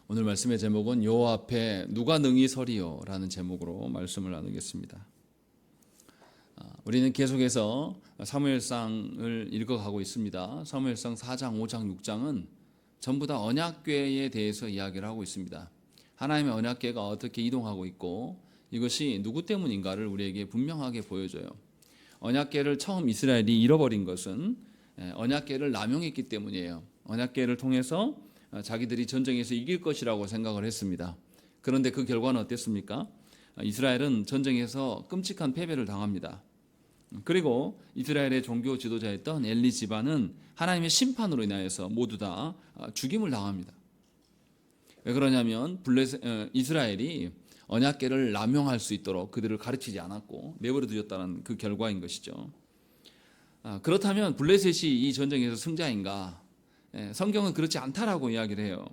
오늘 말씀의 제목은 여호와 앞에 누가 능히 서리요 라는 제목으로 말씀을 나누겠습니다. 우리는 계속해서 사무엘상을 읽어가고 있습니다. 사무엘상 4장, 5장, 6장은 전부 다 언약궤에 대해서 이야기를 하고 있습니다. 하나님의 언약궤가 어떻게 이동하고 있고 이것이 누구 때문인가를 우리에게 분명하게 보여줘요. 언약궤를 처음 이스라엘이 잃어버린 것은 언약궤를 남용했기 때문이에요. 언약궤를 통해서 자기들이 전쟁에서 이길 것이라고 생각을 했습니다. 그런데 그 결과는 어땠습니까? 이스라엘은 전쟁에서 끔찍한 패배를 당합니다. 그리고 이스라엘의 종교 지도자였던 엘리 집안은 하나님의 심판으로 인하여서 모두 다 죽임을 당합니다. 왜 그러냐면 이스라엘이 언약궤를 남용할 수 있도록 그들을 가르치지 않았고 내버려 두었다는 그 결과인 것이죠. 그렇다면 블레셋이 이 전쟁에서 승자인가? 성경은 그렇지 않다라고 이야기를 해요.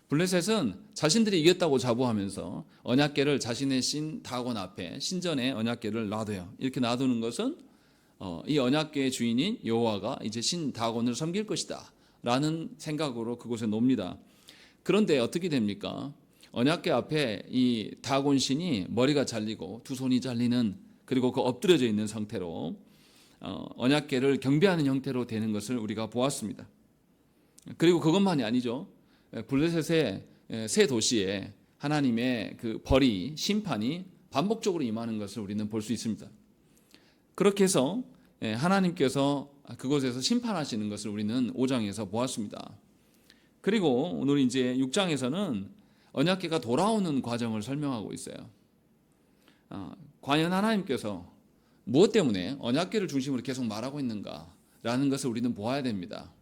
블레셋은 자신들이 이겼다고 자부하면서 언약궤를 자신의 신 다곤 앞에 신전에 언약궤를 놔둬요. 이렇게 놔두는 것은 이 언약궤의 주인인 여호와가 이제 신 다곤을 섬길 것이다 라는 생각으로 그곳에 놉니다. 그런데 어떻게 됩니까? 언약궤 앞에 이 다곤 신이 머리가 잘리고 두 손이 잘리는, 그리고 그 엎드려져 있는 상태로 언약궤를 경배하는 형태로 되는 것을 우리가 보았습니다. 그리고 그것만이 아니죠. 블레셋의 세 도시에 하나님의 그 벌이, 심판이 반복적으로 임하는 것을 우리는 볼 수 있습니다. 그렇게 해서 하나님께서 그곳에서 심판하시는 것을 우리는 5장에서 보았습니다. 그리고 오늘 이제 6장에서는 언약궤가 돌아오는 과정을 설명하고 있어요. 과연 하나님께서 무엇 때문에 언약궤를 중심으로 계속 말하고 있는가라는 것을 우리는 보아야 됩니다.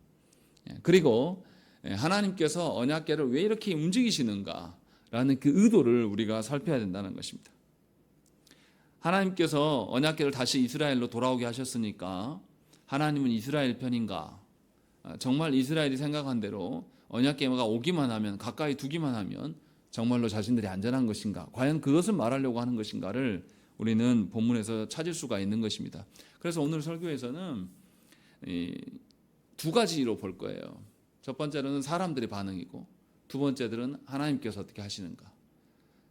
그리고 하나님께서 언약궤를 왜 이렇게 움직이시는가라는 그 의도를 우리가 살펴야 된다는 것입니다. 하나님께서 언약궤를 다시 이스라엘로 돌아오게 하셨으니까 하나님은 이스라엘 편인가? 정말 이스라엘이 생각한 대로 언약궤가 오기만 하면, 가까이 두기만 하면 정말로 자신들이 안전한 것인가? 과연 그것을 말하려고 하는 것인가를 우리는 본문에서 찾을 수가 있는 것입니다. 그래서 오늘 설교에서는 두 가지로 볼 거예요. 첫 번째로는 사람들의 반응이고, 두 번째들은 하나님께서 어떻게 하시는가.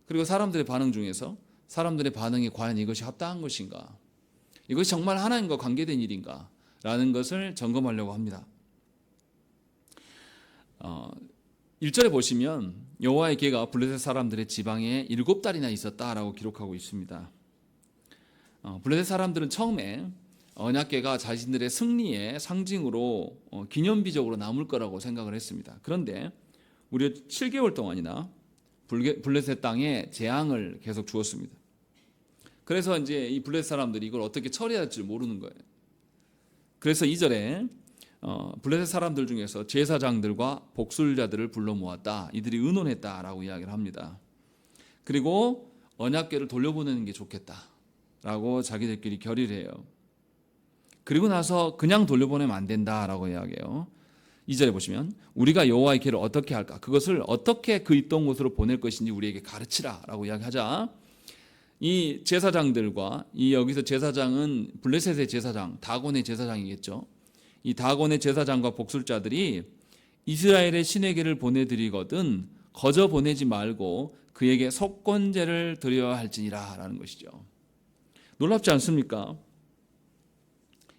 그리고 사람들의 반응 중에서 사람들의 반응이 과연 이것이 합당한 것인가, 이것이 정말 하나님과 관계된 일인가 라는 것을 점검하려고 합니다. 1절에 보시면 여호와의 궤가 블레셋 사람들의 지방에 7달이나 있었다라고 기록하고 있습니다. 블레셋 사람들은 처음에 언약궤가 자신들의 승리의 상징으로 기념비적으로 남을 거라고 생각을 했습니다. 그런데 무려 7개월 동안이나 블레셋 땅에 재앙을 계속 주었습니다. 그래서 이제 이 블레셋 사람들이 이걸 어떻게 처리해야 할지 모르는 거예요. 그래서 2절에 블레셋 사람들 중에서 제사장들과 복술자들을 불러 모았다, 이들이 의논했다라고 이야기를 합니다. 그리고 언약궤를 돌려보내는 게 좋겠다라고 자기들끼리 결의를 해요. 그리고 나서 그냥 돌려보내면 안 된다라고 이야기해요. 2절에 보시면 우리가 여호와의 궤를 어떻게 할까? 그것을 어떻게 그 있던 곳으로 보낼 것인지 우리에게 가르치라라고 이야기하자, 이 제사장들과, 이 여기서 제사장은 블레셋의 제사장, 다곤의 제사장이겠죠. 이 다곤의 제사장과 복술자들이 이스라엘의 신의 궤를 보내드리거든 거저 보내지 말고 그에게 속건제를 드려야 할지니라 라는 것이죠. 놀랍지 않습니까?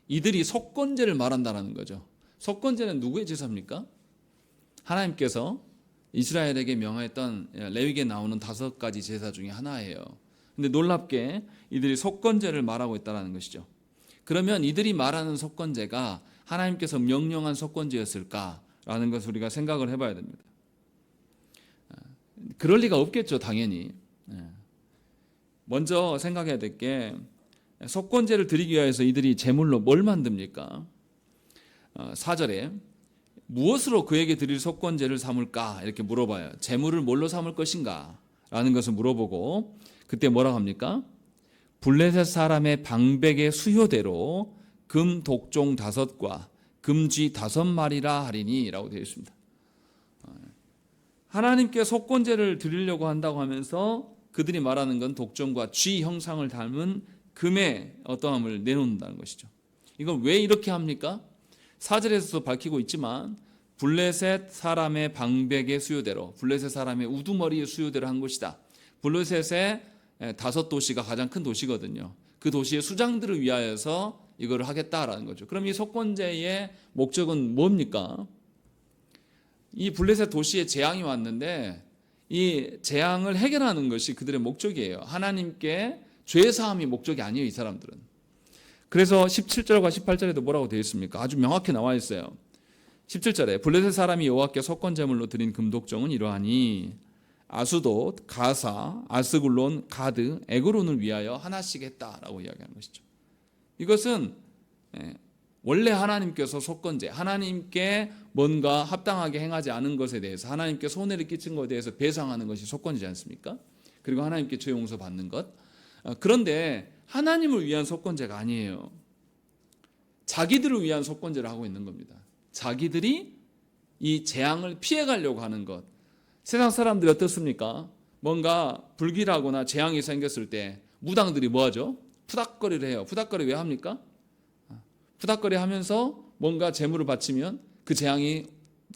이들이 속건제를 말한다는 거죠. 속건제는 누구의 제사입니까? 하나님께서 이스라엘에게 명하였던 레위기에 나오는 5가지 제사 중에 하나예요. 근데 놀랍게 이들이 속건제를 말하고 있다는 것이죠. 그러면 이들이 말하는 속건제가 하나님께서 명령한 속건제였을까라는 것을 우리가 생각을 해봐야 됩니다. 그럴 리가 없겠죠, 당연히. 먼저 생각해야 될 게, 속건제를 드리기 위해서 이들이 제물로 뭘 만듭니까? 4절에 무엇으로 그에게 드릴 속건제를 삼을까 이렇게 물어봐요. 제물을 뭘로 삼을 것인가 라는 것을 물어보고, 그때 뭐라고 합니까? 블레셋 사람의 방백의 수요대로 금 독종 5과 금쥐 5마리라 하리니 라고 되어 있습니다. 하나님께 속건제를 드리려고 한다고 하면서 그들이 말하는 건 독종과 쥐 형상을 닮은 금의 어떠함을 내놓는다는 것이죠. 이걸 왜 이렇게 합니까? 4절에서도 밝히고 있지만 블레셋 사람의 방백의 수요대로, 블레셋 사람의 우두머리의 수요대로 한 것이다. 블레셋의 5도시가 가장 큰 도시거든요. 그 도시의 수장들을 위하여서 이거를 하겠다라는 거죠. 그럼 이 속건제의 목적은 뭡니까? 이 블레셋 도시에 재앙이 왔는데 이 재앙을 해결하는 것이 그들의 목적이에요. 하나님께 죄 사함이 목적이 아니에요, 이 사람들은. 그래서 17절과 18절에도 뭐라고 되어 있습니까? 아주 명확히 나와 있어요. 17절에 블레셋 사람이 여호와께 속건제물로 드린 금독정은 이러하니 아수돗, 가사, 아스글론, 가드, 에그론을 위하여 하나씩 했다라고 이야기하는 것이죠. 이것은 원래 하나님께서 속건제, 하나님께 뭔가 합당하게 행하지 않은 것에 대해서 하나님께 손해를 끼친 것에 대해서 배상하는 것이 속건제지 않습니까? 그리고 하나님께 죄 용서 받는 것. 그런데 하나님을 위한 속건제가 아니에요. 자기들을 위한 속건제를 하고 있는 겁니다. 자기들이 이 재앙을 피해가려고 하는 것. 세상 사람들이 어떻습니까? 뭔가 불길하거나 재앙이 생겼을 때 무당들이 뭐 하죠? 푸닥거리를 해요. 푸닥거리 왜 합니까? 푸닥거리 하면서 뭔가 재물을 바치면 그 재앙이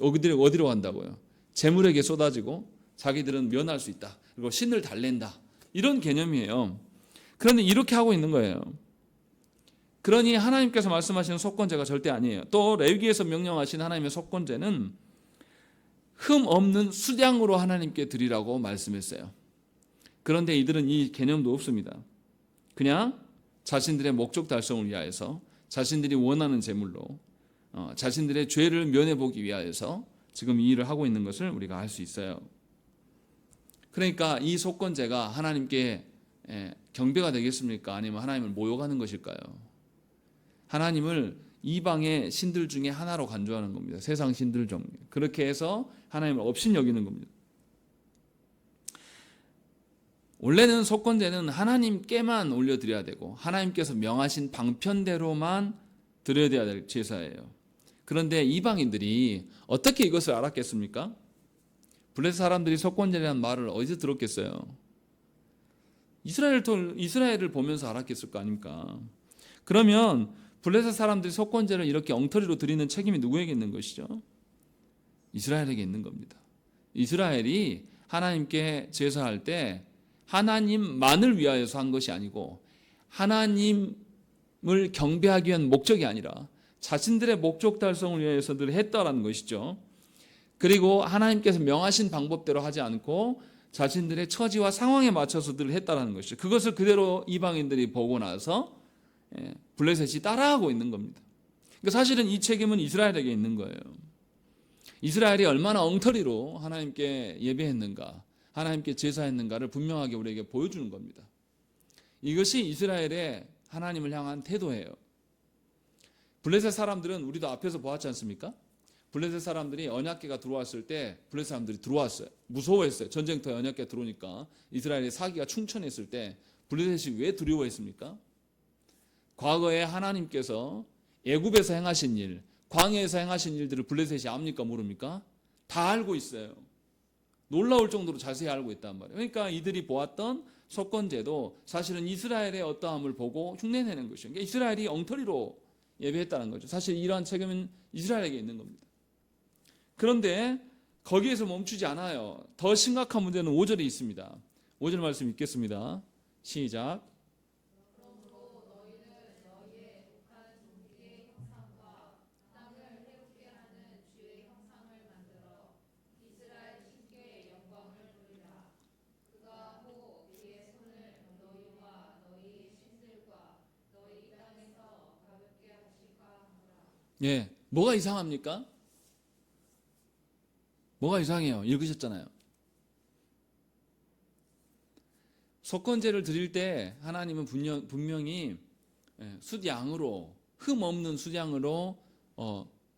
어디로 간다고요? 재물에게 쏟아지고 자기들은 면할 수 있다. 그리고 신을 달랜다. 이런 개념이에요. 그런데 이렇게 하고 있는 거예요. 그러니 하나님께서 말씀하시는 속건제가 절대 아니에요. 또 레위기에서 명령하신 하나님의 속건제는 흠 없는 수량으로 하나님께 드리라고 말씀했어요. 그런데 이들은 이 개념도 없습니다. 그냥 자신들의 목적 달성을 위하여서 자신들이 원하는 제물로 자신들의 죄를 면해보기 위하여서 지금 이 일을 하고 있는 것을 우리가 알 수 있어요. 그러니까 이 속건제가 하나님께 경배가 되겠습니까? 아니면 하나님을 모욕하는 것일까요? 하나님을 이방의 신들 중에 하나로 간주하는 겁니다. 세상 신들 중. 그렇게 해서 하나님을 업신여기는 겁니다. 원래는 속건제는 하나님께만 올려드려야 되고 하나님께서 명하신 방편대로만 드려야 될 제사예요. 그런데 이방인들이 어떻게 이것을 알았겠습니까? 블레셋 사람들이 속건제라는 말을 어디서 들었겠어요? 이스라엘을 보면서 알았겠을 거 아닙니까? 그러면 블레셋 사람들이 속건제를 이렇게 엉터리로 드리는 책임이 누구에게 있는 것이죠? 이스라엘에게 있는 겁니다. 이스라엘이 하나님께 제사할 때 하나님만을 위하여서 한 것이 아니고 하나님을 경배하기 위한 목적이 아니라 자신들의 목적 달성을 위해서 늘 했다라는 것이죠. 그리고 하나님께서 명하신 방법대로 하지 않고 자신들의 처지와 상황에 맞춰서 늘 했다라는 것이죠. 그것을 그대로 이방인들이 보고 나서 블레셋이 따라하고 있는 겁니다. 그러니까 사실은 이 책임은 이스라엘에게 있는 거예요. 이스라엘이 얼마나 엉터리로 하나님께 예배했는가, 하나님께 제사했는가를 분명하게 우리에게 보여주는 겁니다. 이것이 이스라엘의 하나님을 향한 태도예요. 블레셋 사람들은 우리도 앞에서 보았지 않습니까? 블레셋 사람들이 언약궤가 들어왔을 때 블레셋 사람들이 들어왔어요. 무서워했어요. 전쟁터에 언약궤가 들어오니까 이스라엘의 사기가 충천했을 때 블레셋이 왜 두려워했습니까? 과거에 하나님께서 애굽에서 행하신 일, 광야에서 행하신 일들을 블레셋이 압니까 모릅니까? 다 알고 있어요. 놀라울 정도로 자세히 알고 있단 말이에요. 그러니까 이들이 보았던 속건제도 사실은 이스라엘의 어떠함을 보고 흉내내는 것이에요. 그러니까 이스라엘이 엉터리로 예배했다는 거죠. 사실 이러한 책임은 이스라엘에게 있는 겁니다. 그런데 거기에서 멈추지 않아요. 더 심각한 문제는 5절에 있습니다. 5절 말씀 읽겠습니다. 시작. 예, 뭐가 이상합니까? 뭐가 이상해요? 읽으셨잖아요. 속건제를 드릴 때 하나님은 분명히 숫양으로, 흠 없는 숫양으로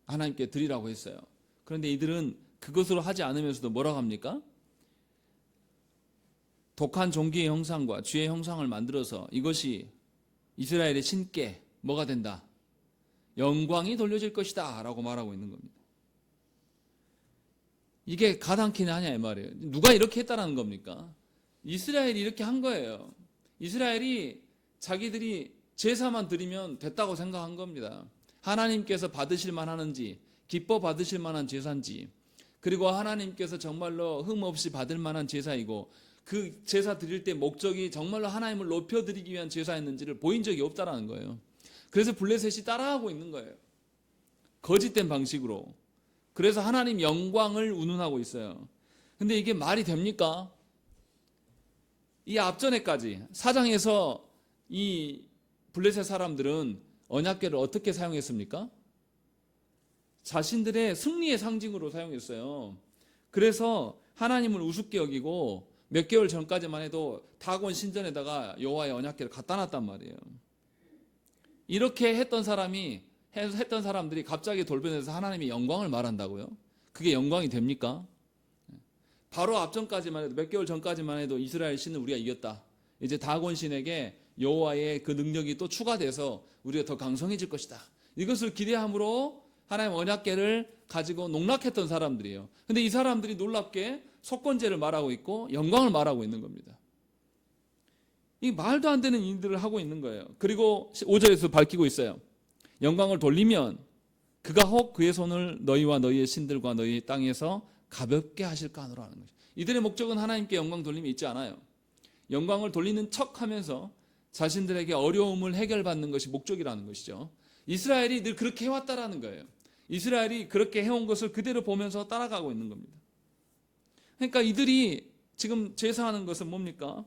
하나님께 드리라고 했어요. 그런데 이들은 그것으로 하지 않으면서도 뭐라고 합니까? 독한 종기의 형상과 쥐의 형상을 만들어서 이것이 이스라엘의 신께 뭐가 된다? 영광이 돌려질 것이다 라고 말하고 있는 겁니다. 이게 가당키는 하냐 이 말이에요. 누가 이렇게 했다라는 겁니까? 이스라엘이 이렇게 한 거예요. 이스라엘이 자기들이 제사만 드리면 됐다고 생각한 겁니다. 하나님께서 받으실 만하는지 기뻐 받으실 만한 제사인지, 그리고 하나님께서 정말로 흠 없이 받을 만한 제사이고 그 제사 드릴 때 목적이 정말로 하나님을 높여드리기 위한 제사였는지를 보인 적이 없다라는 거예요. 그래서 블레셋이 따라하고 있는 거예요. 거짓된 방식으로. 그래서 하나님 영광을 운운하고 있어요. 근데 이게 말이 됩니까? 이 앞전에까지 4장에서 이 블레셋 사람들은 언약궤를 어떻게 사용했습니까? 자신들의 승리의 상징으로 사용했어요. 그래서 하나님을 우습게 여기고 몇 개월 전까지만 해도 다곤 신전에다가 여호와의 언약궤를 갖다 놨단 말이에요. 이렇게 했던 사람들이 갑자기 돌변해서 하나님의 영광을 말한다고요? 그게 영광이 됩니까? 바로 앞전까지만 해도 몇 개월 전까지만 해도 이스라엘 신은 우리가 이겼다. 이제 다곤 신에게 여호와의 그 능력이 또 추가돼서 우리가 더 강성해질 것이다. 이것을 기대함으로 하나님 언약궤를 가지고 농락했던 사람들이에요. 근데 이 사람들이 놀랍게 속건제를 말하고 있고 영광을 말하고 있는 겁니다. 이 말도 안 되는 일들을 하고 있는 거예요. 그리고 5절에서 밝히고 있어요. 영광을 돌리면 그가 혹 그의 손을 너희와 너희의 신들과 너희의 땅에서 가볍게 하실까 하노라 하는 거죠. 이들의 목적은 하나님께 영광 돌림이 있지 않아요. 영광을 돌리는 척하면서 자신들에게 어려움을 해결받는 것이 목적이라는 것이죠. 이스라엘이 늘 그렇게 해왔다라는 거예요. 이스라엘이 그렇게 해온 것을 그대로 보면서 따라가고 있는 겁니다. 그러니까 이들이 지금 제사하는 것은 뭡니까?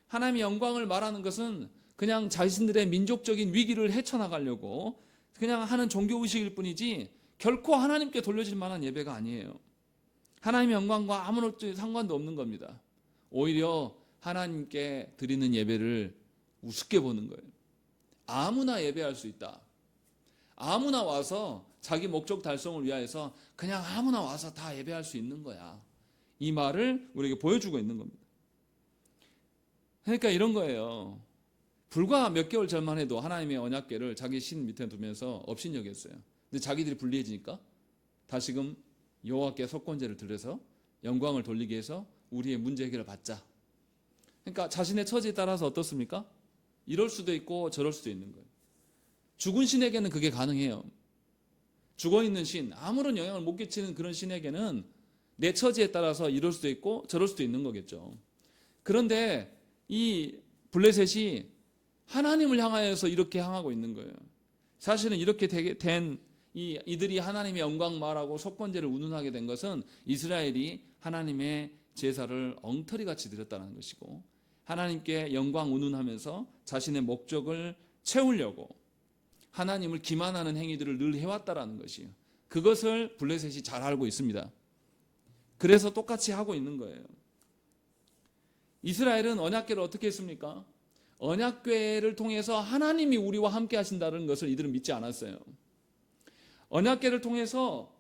하나님의 영광을 말하는 것은 그냥 자신들의 민족적인 위기를 헤쳐나가려고 그냥 하는 종교의식일 뿐이지 결코 하나님께 돌려질 만한 예배가 아니에요. 하나님의 영광과 아무런 상관도 없는 겁니다. 오히려 하나님께 드리는 예배를 우습게 보는 거예요. 아무나 예배할 수 있다. 아무나 와서 자기 목적 달성을 위하여서 그냥 아무나 와서 다 예배할 수 있는 거야. 이 말을 우리에게 보여주고 있는 겁니다. 그러니까 이런 거예요. 불과 몇 개월 전만 해도 하나님의 언약궤를 자기 신 밑에 두면서 업신여겼어요. 근데 자기들이 불리해지니까 다시금 여호와께 속건제를 드려서 영광을 돌리기 위해서 우리의 문제 해결을 받자. 그러니까 자신의 처지에 따라서 어떻습니까? 이럴 수도 있고 저럴 수도 있는 거예요. 죽은 신에게는 그게 가능해요. 죽어있는 신, 아무런 영향을 못 끼치는 그런 신에게는 내 처지에 따라서 이럴 수도 있고 저럴 수도 있는 거겠죠. 그런데 이 블레셋이 하나님을 향하여서 이렇게 향하고 있는 거예요. 사실은 이렇게 된 이들이 하나님의 영광 말하고 속건제를 운운하게 된 것은 이스라엘이 하나님의 제사를 엉터리같이 드렸다는 것이고 하나님께 영광 운운하면서 자신의 목적을 채우려고 하나님을 기만하는 행위들을 늘 해왔다라는 것이에요. 그것을 블레셋이 잘 알고 있습니다. 그래서 똑같이 하고 있는 거예요. 이스라엘은 언약궤를 어떻게 했습니까? 언약궤를 통해서 하나님이 우리와 함께 하신다는 것을 이들은 믿지 않았어요. 언약궤를 통해서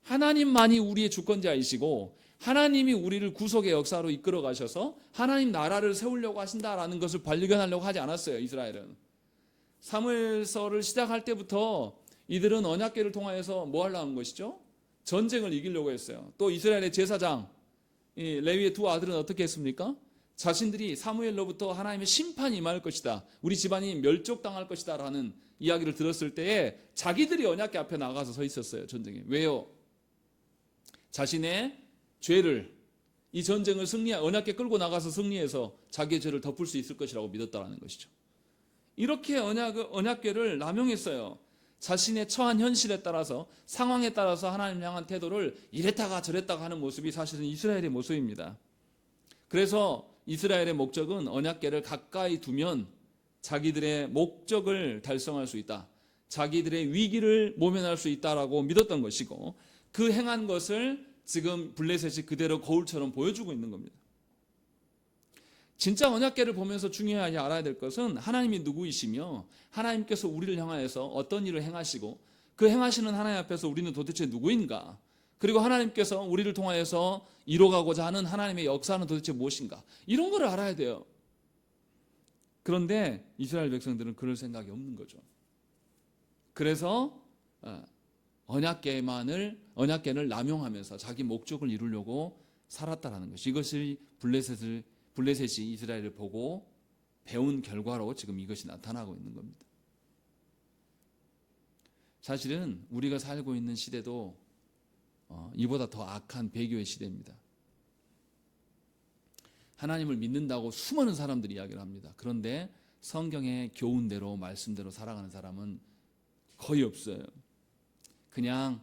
하나님만이 우리의 주권자이시고 하나님이 우리를 구속의 역사로 이끌어 가셔서 하나님 나라를 세우려고 하신다라는 것을 발견하려고 하지 않았어요. 이스라엘은. 사무엘서를 시작할 때부터 이들은 언약궤를 통하여서 뭐 하려고 한 것이죠? 전쟁을 이기려고 했어요. 또 이스라엘의 제사장 레위의 두 아들은 어떻게 했습니까? 자신들이 사무엘로부터 하나님의 심판이 임할 것이다. 우리 집안이 멸족당할 것이다 라는 이야기를 들었을 때에 자기들이 언약궤 앞에 나가서 서 있었어요. 전쟁에. 왜요? 자신의 죄를 이 전쟁을 언약궤 끌고 나가서 승리해서 자기의 죄를 덮을 수 있을 것이라고 믿었다는 것이죠. 이렇게 언약궤를 남용했어요. 자신의 처한 현실에 따라서 상황에 따라서 하나님 향한 태도를 이랬다가 저랬다가 하는 모습이 사실은 이스라엘의 모습입니다. 그래서 이스라엘의 목적은 언약궤를 가까이 두면 자기들의 목적을 달성할 수 있다. 자기들의 위기를 모면할 수 있다라고 믿었던 것이고 그 행한 것을 지금 블레셋이 그대로 거울처럼 보여주고 있는 겁니다. 진짜 언약궤를 보면서 중요하게 알아야 될 것은 하나님이 누구이시며 하나님께서 우리를 향하여서 어떤 일을 행하시고 그 행하시는 하나님 앞에서 우리는 도대체 누구인가? 그리고 하나님께서 우리를 통하여서 이뤄가고자 하는 하나님의 역사는 도대체 무엇인가? 이런 걸 알아야 돼요. 그런데 이스라엘 백성들은 그럴 생각이 없는 거죠. 그래서 언약궤를 남용하면서 자기 목적을 이루려고 살았다라는 것이 이것이 블레셋이 이스라엘을 보고 배운 결과로 지금 이것이 나타나고 있는 겁니다. 사실은 우리가 살고 있는 시대도 이보다 더 악한 배교의 시대입니다. 하나님을 믿는다고 수많은 사람들이 이야기를 합니다. 그런데 성경의 교훈대로 말씀대로 살아가는 사람은 거의 없어요. 그냥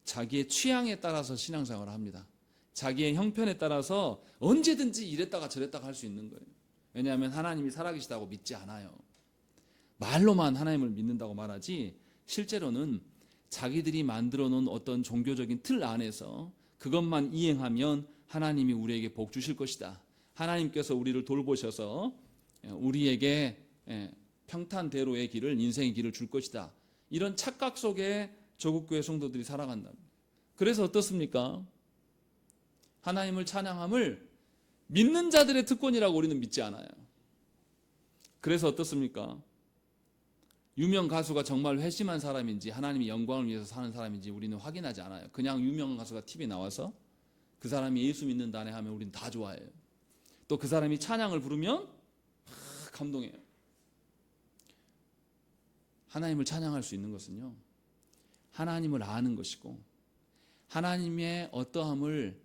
자기의 취향에 따라서 신앙생활을 합니다. 자기의 형편에 따라서 언제든지 이랬다가 저랬다가 할 수 있는 거예요. 왜냐하면 하나님이 살아계시다고 믿지 않아요. 말로만 하나님을 믿는다고 말하지 실제로는 자기들이 만들어 놓은 어떤 종교적인 틀 안에서 그것만 이행하면 하나님이 우리에게 복 주실 것이다. 하나님께서 우리를 돌보셔서 우리에게 평탄대로의 길을, 인생의 길을 줄 것이다. 이런 착각 속에 조국교회 성도들이 살아간답니다. 그래서 어떻습니까? 하나님을 찬양함을 믿는 자들의 특권이라고 우리는 믿지 않아요. 그래서 어떻습니까? 유명 가수가 정말 회심한 사람인지 하나님의 영광을 위해서 사는 사람인지 우리는 확인하지 않아요. 그냥 유명한 가수가 TV에 나와서 그 사람이 예수 믿는다네 하면 우리는 다 좋아해요. 또 그 사람이 찬양을 부르면 감동해요. 하나님을 찬양할 수 있는 것은요, 하나님을 아는 것이고 하나님의 어떠함을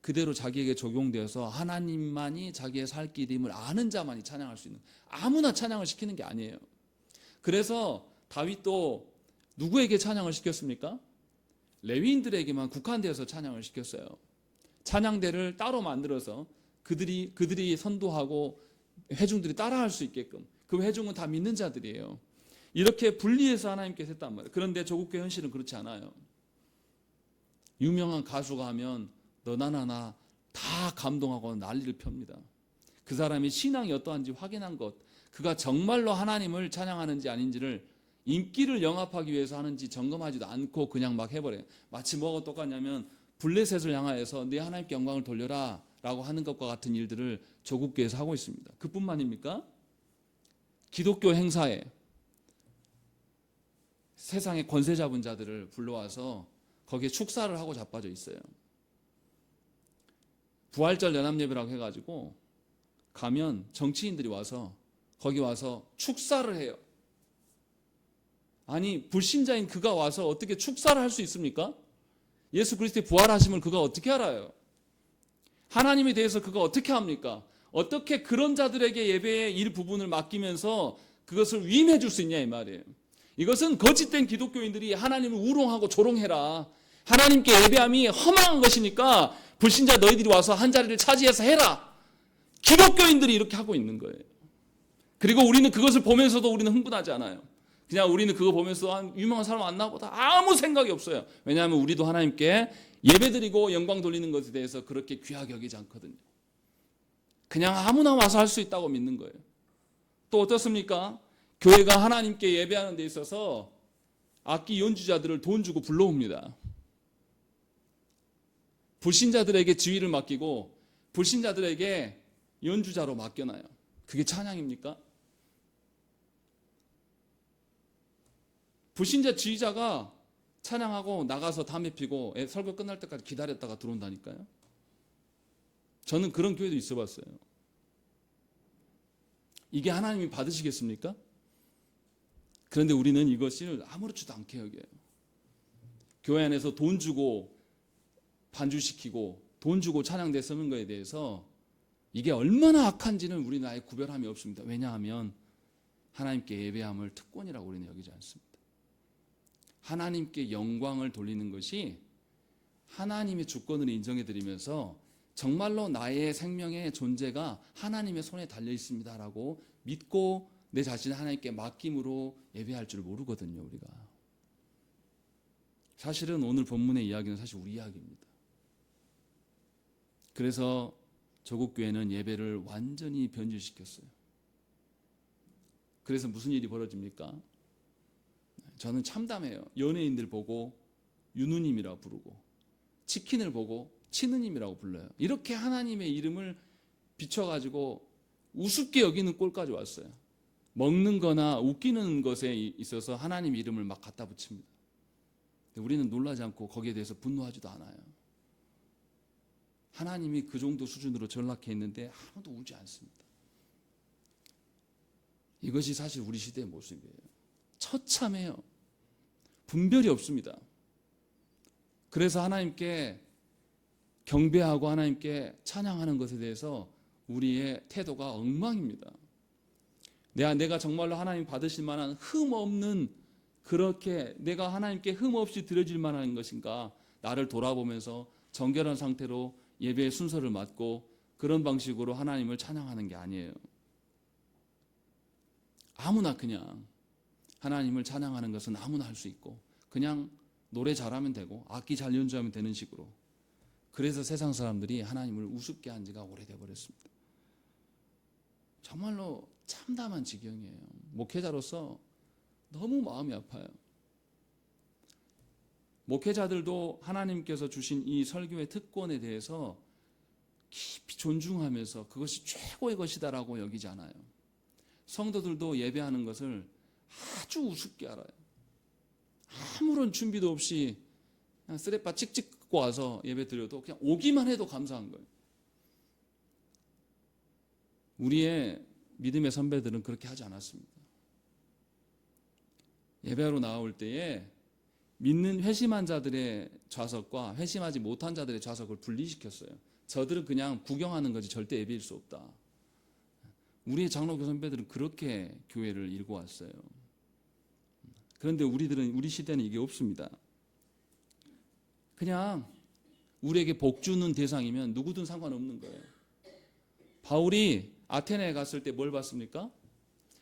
그대로 자기에게 적용되어서 하나님만이 자기의 살 길임을 아는 자만이 찬양할 수 있는, 아무나 찬양을 시키는 게 아니에요. 그래서 다윗도 누구에게 찬양을 시켰습니까? 레위인들에게만 국한되어서 찬양을 시켰어요. 찬양대를 따로 만들어서 그들이 선도하고 회중들이 따라할 수 있게끔. 그 회중은 다 믿는 자들이에요. 이렇게 분리해서 하나님께서 했단 말이에요. 그런데 조국교회 현실은 그렇지 않아요. 유명한 가수가 하면 너나 나나 다 감동하고 난리를 펴니다. 그 사람이 신앙이 어떠한지 확인한 것, 그가 정말로 하나님을 찬양하는지 아닌지를 인기를 영합하기 위해서 하는지 점검하지도 않고 그냥 막 해버려요. 마치 뭐가 똑같냐면 블레셋을 향하여서 네 하나님께 영광을 돌려라 라고 하는 것과 같은 일들을 조국교회에서 하고 있습니다. 그뿐만입니까? 기독교 행사에 세상의 권세 잡은 자들을 불러와서 거기에 축사를 하고 자빠져 있어요. 부활절 연합예배라고 해가지고 가면 정치인들이 와서 거기 와서 축사를 해요. 아니, 불신자인 그가 와서 어떻게 축사를 할 수 있습니까? 예수 그리스도의 부활하심을 그가 어떻게 알아요? 하나님에 대해서 그가 어떻게 합니까? 어떻게 그런 자들에게 예배의 일부분을 맡기면서 그것을 위임해 줄 수 있냐 이 말이에요. 이것은 거짓된 기독교인들이 하나님을 우롱하고 조롱해라, 하나님께 예배함이 허망한 것이니까 불신자 너희들이 와서 한 자리를 차지해서 해라, 기독교인들이 이렇게 하고 있는 거예요. 그리고 우리는 그것을 보면서도 우리는 흥분하지 않아요. 그냥 우리는 그거 보면서 유명한 사람 만나 보다 아무 생각이 없어요. 왜냐하면 우리도 하나님께 예배드리고 영광 돌리는 것에 대해서 그렇게 귀하게 여기지 않거든요. 그냥 아무나 와서 할 수 있다고 믿는 거예요. 또 어떻습니까? 교회가 하나님께 예배하는 데 있어서 악기 연주자들을 돈 주고 불러옵니다. 불신자들에게 지휘를 맡기고 불신자들에게 연주자로 맡겨놔요. 그게 찬양입니까? 불신자 지휘자가 찬양하고 나가서 담배 피고 설교 끝날 때까지 기다렸다가 들어온다니까요. 저는 그런 교회도 있어 봤어요. 이게 하나님이 받으시겠습니까? 그런데 우리는 이것을 아무렇지도 않게 여겨요. 교회 안에서 돈 주고 반주시키고 돈 주고 찬양대 쓰는 거에 대해서 이게 얼마나 악한지는 우리는 아예 구별함이 없습니다. 왜냐하면 하나님께 예배함을 특권이라고 우리는 여기지 않습니다. 하나님께 영광을 돌리는 것이 하나님의 주권을 인정해드리면서 정말로 나의 생명의 존재가 하나님의 손에 달려 있습니다라고 믿고 내 자신을 하나님께 맡김으로 예배할 줄 모르거든요, 우리가. 사실은 오늘 본문의 이야기는 사실 우리 이야기입니다. 그래서 조국교회는 예배를 완전히 변질시켰어요. 그래서 무슨 일이 벌어집니까? 저는 참담해요. 연예인들 보고 유누님이라고 부르고 치킨을 보고 치느님이라고 불러요. 이렇게 하나님의 이름을 비춰가지고 우습게 여기는 꼴까지 왔어요. 먹는 거나 웃기는 것에 있어서 하나님 이름을 막 갖다 붙입니다. 우리는 놀라지 않고 거기에 대해서 분노하지도 않아요. 하나님이 그 정도 수준으로 전락해 있는데 아무도 울지 않습니다. 이것이 사실 우리 시대의 모습이에요. 처참해요. 분별이 없습니다. 그래서 하나님께 경배하고 하나님께 찬양하는 것에 대해서 우리의 태도가 엉망입니다. 내가 정말로 하나님 받으실 만한 흠 없는, 그렇게 내가 하나님께 흠 없이 드려질 만한 것인가, 나를 돌아보면서 정결한 상태로 예배의 순서를 맡고 그런 방식으로 하나님을 찬양하는 게 아니에요. 아무나 그냥 하나님을 찬양하는 것은 아무나 할 수 있고, 그냥 노래 잘하면 되고 악기 잘 연주하면 되는 식으로. 그래서 세상 사람들이 하나님을 우습게 한 지가 오래돼 버렸습니다. 정말로 참담한 지경이에요. 목회자로서 너무 마음이 아파요. 목회자들도 하나님께서 주신 이 설교의 특권에 대해서 깊이 존중하면서 그것이 최고의 것이다라고 여기지 않아요. 성도들도 예배하는 것을 아주 우습게 알아요. 아무런 준비도 없이 그냥 쓰레빠 찍찍 걷고 와서 예배 드려도 그냥 오기만 해도 감사한 거예요. 우리의 믿음의 선배들은 그렇게 하지 않았습니다. 예배하러 나올 때에 믿는 회심한 자들의 좌석과 회심하지 못한 자들의 좌석을 분리시켰어요. 저들은 그냥 구경하는 거지 절대 예배일 수 없다. 우리의 장로교 선배들은 그렇게 교회를 이루고 왔어요. 그런데 우리 시대는 이게 없습니다. 그냥 우리에게 복 주는 대상이면 누구든 상관없는 거예요. 바울이 아테네에 갔을 때 뭘 봤습니까?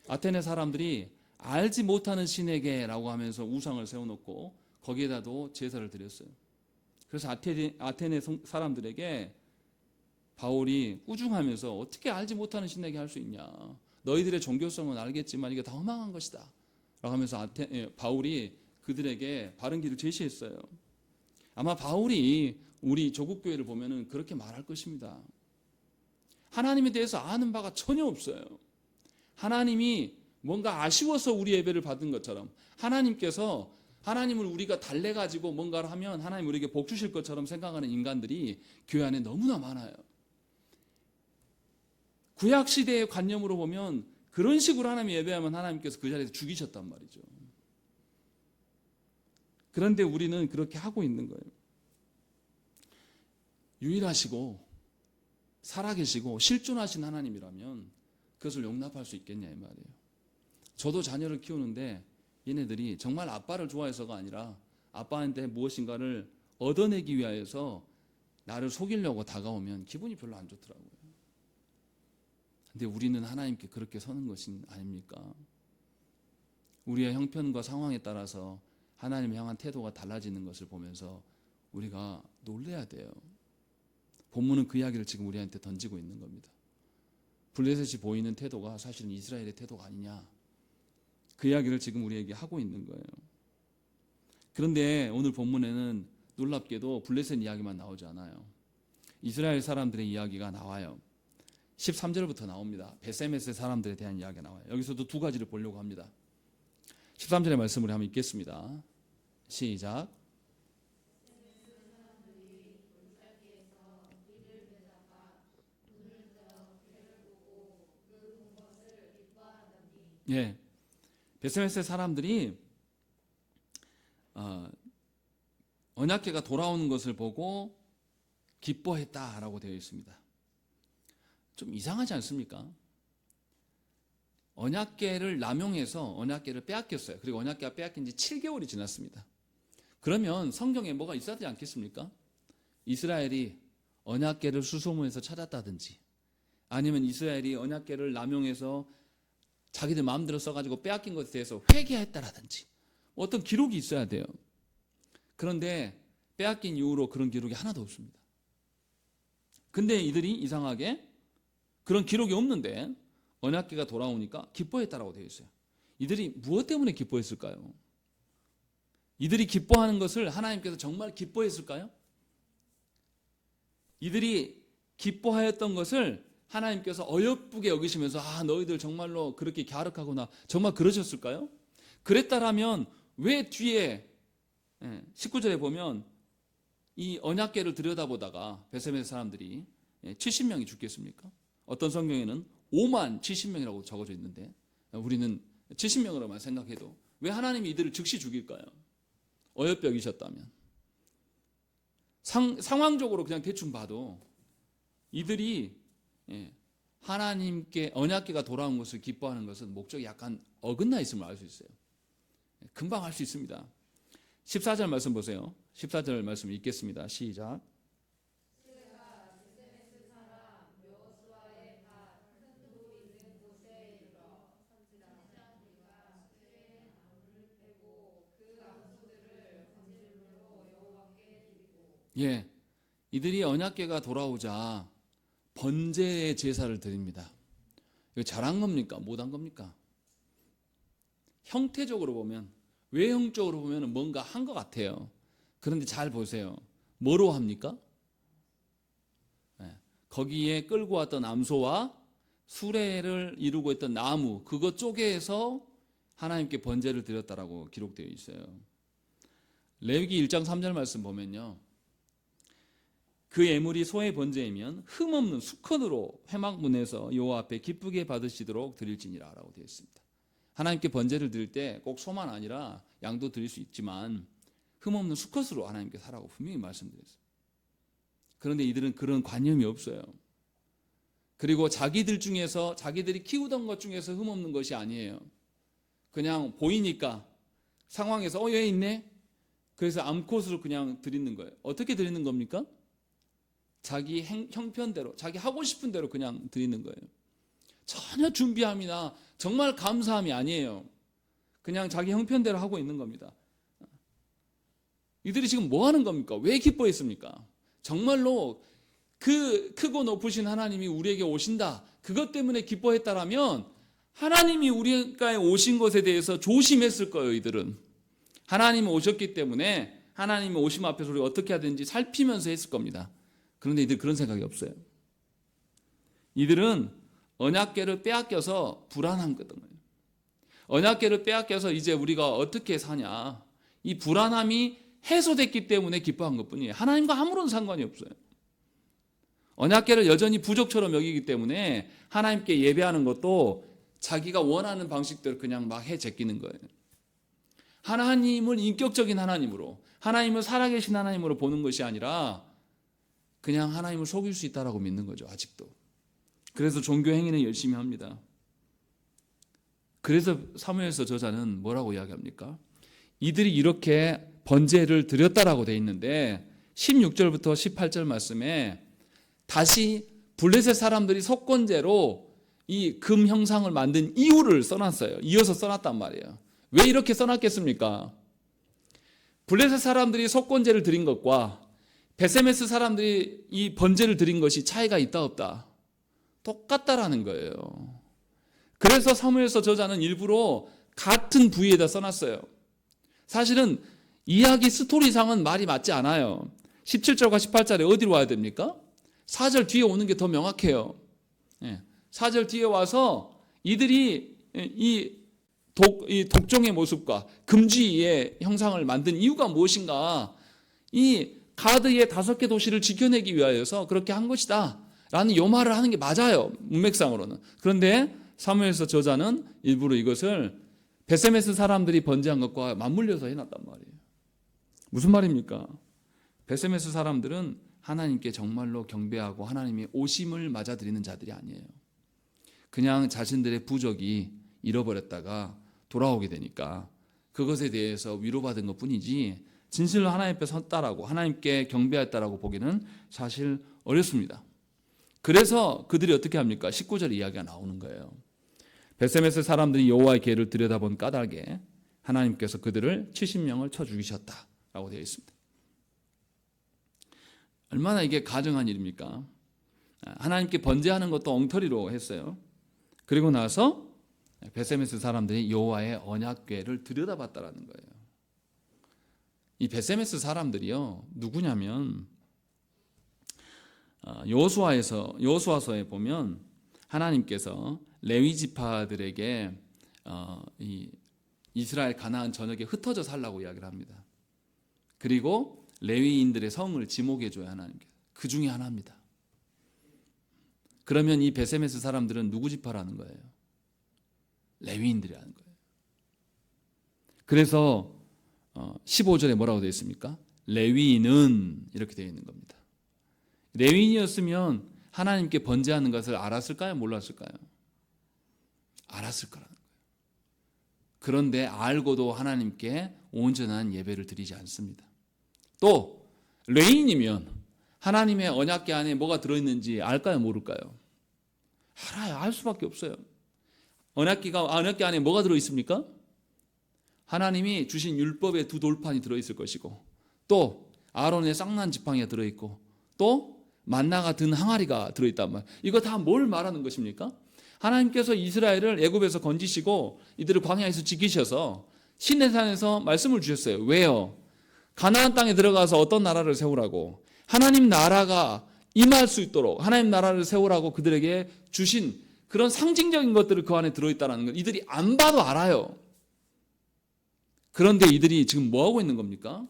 아테네 사람들이 알지 못하는 신에게라고 하면서 우상을 세워놓고 거기에다도 제사를 드렸어요. 그래서 아테네 사람들에게 바울이 꾸중하면서 어떻게 알지 못하는 신에게 할 수 있냐. 너희들의 종교성은 알겠지만 이게 다 허망한 것이다. 라고 하면서 바울이 그들에게 바른 길을 제시했어요. 아마 바울이 우리 조국교회를 보면은 그렇게 말할 것입니다. 하나님에 대해서 아는 바가 전혀 없어요. 하나님이 뭔가 아쉬워서 우리 예배를 받은 것처럼, 하나님을 우리가 달래가지고 뭔가를 하면 하나님 우리에게 복 주실 것처럼 생각하는 인간들이 교회 안에 너무나 많아요. 구약시대의 관념으로 보면 그런 식으로 하나님 예배하면 하나님께서 그 자리에서 죽이셨단 말이죠. 그런데 우리는 그렇게 하고 있는 거예요. 유일하시고 살아계시고 실존하신 하나님이라면 그것을 용납할 수 있겠냐 이 말이에요. 저도 자녀를 키우는데 얘네들이 정말 아빠를 좋아해서가 아니라 아빠한테 무엇인가를 얻어내기 위하여서 나를 속이려고 다가오면 기분이 별로 안 좋더라고요. 근데 우리는 하나님께 그렇게 서는 것이 아닙니까? 우리의 형편과 상황에 따라서 하나님을 향한 태도가 달라지는 것을 보면서 우리가 놀라야 돼요. 본문은 그 이야기를 지금 우리한테 던지고 있는 겁니다. 블레셋이 보이는 태도가 사실은 이스라엘의 태도가 아니냐, 그 이야기를 지금 우리에게 하고 있는 거예요. 그런데 오늘 본문에는 놀랍게도 블레셋 이야기만 나오지 않아요. 이스라엘 사람들의 이야기가 나와요. 13절부터 나옵니다. 베세메스 사람들에 대한 이야기가 나와요. 여기서도 두 가지를 보려고 합니다. 13절의 말씀을 한번 읽겠습니다. 시작. 예, 베세메스 사람들이 언약궤가 돌아오는 것을 보고 기뻐했다라고 되어 있습니다. 좀 이상하지 않습니까? 언약궤를 남용해서 언약궤를 빼앗겼어요. 그리고 언약궤가 빼앗긴 지 7개월이 지났습니다. 그러면 성경에 뭐가 있어야 되지 않겠습니까? 이스라엘이 언약궤를 수소문해서 찾았다든지, 아니면 이스라엘이 언약궤를 남용해서 자기들 마음대로 써가지고 빼앗긴 것에 대해서 회개했다라든지 어떤 기록이 있어야 돼요. 그런데 빼앗긴 이후로 그런 기록이 하나도 없습니다. 근데 이들이 이상하게 그런 기록이 없는데 언약궤가 돌아오니까 기뻐했다라고 되어 있어요. 이들이 무엇 때문에 기뻐했을까요? 이들이 기뻐하는 것을 하나님께서 정말 기뻐했을까요? 이들이 기뻐하였던 것을 하나님께서 어여쁘게 여기시면서 너희들 정말로 그렇게 갸륵하구나, 정말 그러셨을까요? 그랬다라면 왜 뒤에 19절에 보면 이 언약궤를 들여다보다가 베세메스 사람들이 70명이 죽겠습니까? 어떤 성경에는 5만 70명이라고 적어져 있는데 우리는 70명으로만 생각해도 왜 하나님이 이들을 즉시 죽일까요? 어여빼 여기셨다면. 상황적으로 그냥 대충 봐도 이들이 하나님께 언약궤가 돌아온 것을 기뻐하는 것은 목적이 약간 어긋나 있음을 알 수 있어요. 금방 알 수 있습니다. 14절 말씀 보세요. 14절 말씀 읽겠습니다. 시작. 예, 이들이 언약궤가 돌아오자 번제의 제사를 드립니다. 이거 잘한 겁니까? 못한 겁니까? 형태적으로 보면, 외형적으로 보면 뭔가 한 것 같아요. 그런데 잘 보세요. 뭐로 합니까? 거기에 끌고 왔던 암소와 수레를 이루고 있던 나무, 그거 쪼개서 하나님께 번제를 드렸다라고 기록되어 있어요. 레위기 1장 3절 말씀 보면요, 그 예물이 소의 번제이면 흠없는 수컷으로 회막문에서 여호와 앞에 기쁘게 받으시도록 드릴지니라 라고 되어 있습니다. 하나님께 번제를 드릴 때 꼭 소만 아니라 양도 드릴 수 있지만 흠없는 수컷으로 하나님께 사라고 분명히 말씀드렸어요. 그런데 이들은 그런 관념이 없어요. 그리고 자기들 중에서, 자기들이 키우던 것 중에서 흠없는 것이 아니에요. 그냥 보이니까 상황에서 얘 있네? 그래서 암컷으로 그냥 드리는 거예요. 어떻게 드리는 겁니까? 자기 형편대로, 자기 하고 싶은 대로 그냥 드리는 거예요. 전혀 준비함이나 정말 감사함이 아니에요. 그냥 자기 형편대로 하고 있는 겁니다. 이들이 지금 뭐 하는 겁니까? 왜 기뻐했습니까? 정말로 그 크고 높으신 하나님이 우리에게 오신다, 그것 때문에 기뻐했다라면 하나님이 우리가에 오신 것에 대해서 조심했을 거예요. 이들은 하나님이 오셨기 때문에 하나님이 오심 앞에서 우리가 어떻게 하든지 살피면서 했을 겁니다. 그런데 이들 그런 생각이 없어요. 이들은 언약궤를 빼앗겨서 불안한 거거든요. 언약궤를 빼앗겨서 이제 우리가 어떻게 사냐, 이 불안함이 해소됐기 때문에 기뻐한 것뿐이에요. 하나님과 아무런 상관이 없어요. 언약궤를 여전히 부족처럼 여기기 때문에 하나님께 예배하는 것도 자기가 원하는 방식대로 그냥 막 해 제끼는 거예요. 하나님을 인격적인 하나님으로, 하나님을 살아계신 하나님으로 보는 것이 아니라 그냥 하나님을 속일 수 있다라고 믿는 거죠. 아직도. 그래서 종교 행위는 열심히 합니다. 그래서 사무엘서 저자는 뭐라고 이야기합니까? 이들이 이렇게 번제를 드렸다라고 돼 있는데 16절부터 18절 말씀에 다시 블레셋 사람들이 속건제로 이 금 형상을 만든 이유를 써놨어요. 이어서 써놨단 말이에요. 왜 이렇게 써놨겠습니까? 블레셋 사람들이 속건제를 드린 것과 베세메스 사람들이 이 번제를 드린 것이 차이가 있다 없다? 똑같다라는 거예요. 그래서 사무엘서 저자는 일부러 같은 부위에다 써놨어요. 사실은 이야기 스토리상은 말이 맞지 않아요. 17절과 18절에 어디로 와야 됩니까? 4절 뒤에 오는 게 더 명확해요. 4절 뒤에 와서 이들이 이 독종의 모습과 금쥐의 형상을 만든 이유가 무엇인가, 이 가드의 5개 도시를 지켜내기 위하여서 그렇게 한 것이다 라는 요 말을 하는 게 맞아요, 문맥상으로는. 그런데 사무엘서 저자는 일부러 이것을 베세메스 사람들이 번제한 것과 맞물려서 해놨단 말이에요. 무슨 말입니까? 베세메스 사람들은 하나님께 정말로 경배하고 하나님의 오심을 맞아들이는 자들이 아니에요. 그냥 자신들의 부족이 잃어버렸다가 돌아오게 되니까 그것에 대해서 위로받은 것뿐이지 진실로 하나님 앞에 섰다라고, 하나님께 경배했다라고 보기는 사실 어렵습니다. 그래서 그들이 어떻게 합니까? 19절 이야기가 나오는 거예요. 베세메스 사람들이 여호와의 궤를 들여다본 까닭에 하나님께서 그들을 70명을 쳐 죽이셨다라고 되어 있습니다. 얼마나 이게 가증한 일입니까? 하나님께 번제하는 것도 엉터리로 했어요. 그리고 나서 베세메스 사람들이 여호와의 언약궤를 들여다봤다라는 거예요. 이 베세메스 사람들이요, 누구냐면 여호수아서에 보면 하나님께서 레위 지파들에게 이 이스라엘 가나안 전역에 흩어져 살라고 이야기를 합니다. 그리고 레위인들의 성을 지목해 줘야 하나님께서. 그 중에 하나입니다. 그러면 이 베세메스 사람들은 누구 지파라는 거예요? 레위인들이라는 거예요. 그래서 15절에 뭐라고 되어 있습니까? 레위인은 이렇게 되어 있는 겁니다. 레위인이었으면 하나님께 번제하는 것을 알았을까요? 몰랐을까요? 알았을 거라는 거예요. 그런데 알고도 하나님께 온전한 예배를 드리지 않습니다. 또 레위인이면 하나님의 언약궤 안에 뭐가 들어있는지 알까요? 모를까요? 알아요. 알 수밖에 없어요. 언약궤 안에 뭐가 들어있습니까? 하나님이 주신 율법의 두 돌판이 들어있을 것이고, 또 아론의 쌍난 지팡이가 들어있고, 또 만나가 든 항아리가 들어있단 말이에요. 이거 다 뭘 말하는 것입니까? 하나님께서 이스라엘을 애굽에서 건지시고 이들을 광야에서 지키셔서 시내산에서 말씀을 주셨어요. 왜요? 가나안 땅에 들어가서 어떤 나라를 세우라고, 하나님 나라가 임할 수 있도록 하나님 나라를 세우라고 그들에게 주신 그런 상징적인 것들을 그 안에 들어있다는 걸 이들이 안 봐도 알아요. 그런데 이들이 지금 뭐하고 있는 겁니까?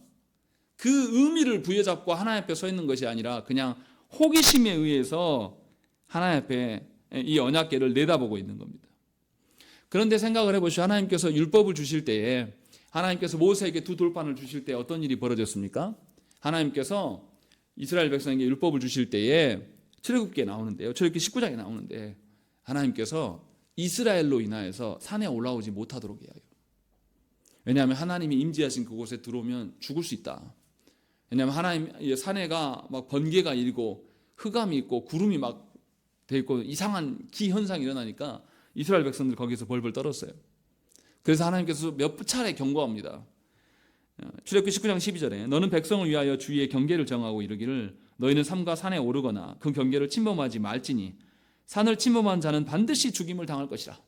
그 의미를 부여잡고 하나님 앞에 서 있는 것이 아니라 그냥 호기심에 의해서 하나님 앞에 이 언약궤를 내다보고 있는 겁니다. 그런데 생각을 해보시죠. 하나님께서 율법을 주실 때에, 하나님께서 모세에게 두 돌판을 주실 때 어떤 일이 벌어졌습니까? 하나님께서 이스라엘 백성에게 율법을 주실 때에 출애굽기에 나오는데요. 출애굽기 19장에 나오는데 하나님께서 이스라엘로 인하여서 산에 올라오지 못하도록 해요. 왜냐하면 하나님이 임재하신 그곳에 들어오면 죽을 수 있다. 왜냐하면 하나님 산에가 막 번개가 일고 흑암이 있고 구름이 막 돼 있고 이상한 기 현상이 일어나니까 이스라엘 백성들 거기서 벌벌 떨었어요. 그래서 하나님께서 몇 차례 경고합니다. 출애굽기 19장 12절에 너는 백성을 위하여 주위에 경계를 정하고 이르기를 너희는 삼가 산에 오르거나 그 경계를 침범하지 말지니 산을 침범한 자는 반드시 죽임을 당할 것이라.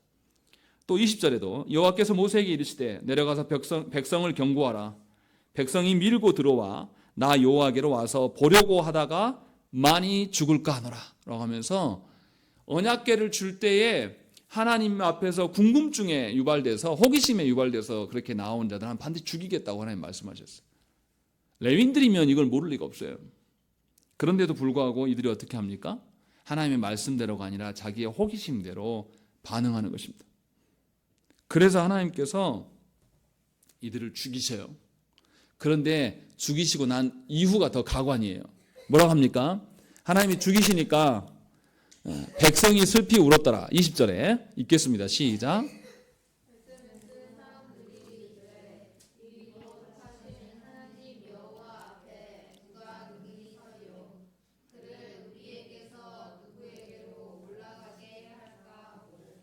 또 20절에도 여호와께서 모세에게 이르시되 내려가서 백성을 경고하라. 백성이 밀고 들어와 나 여호와께로 와서 보려고 하다가 많이 죽을까 하노라 라고 하면서 언약궤를 줄 때에 하나님 앞에서 궁금증에 유발돼서 호기심에 유발돼서 그렇게 나온 자들은 반드시 죽이겠다고 하나님 말씀하셨어요. 레위인들이면 이걸 모를 리가 없어요. 그런데도 불구하고 이들이 어떻게 합니까? 하나님의 말씀대로가 아니라 자기의 호기심대로 반응하는 것입니다. 그래서 하나님께서 이들을 죽이셔요. 그런데 죽이시고 난 이후가 더 가관이에요. 뭐라고 합니까? 하나님이 죽이시니까 백성이 슬피 울었더라. 20절에 읽겠습니다. 시작.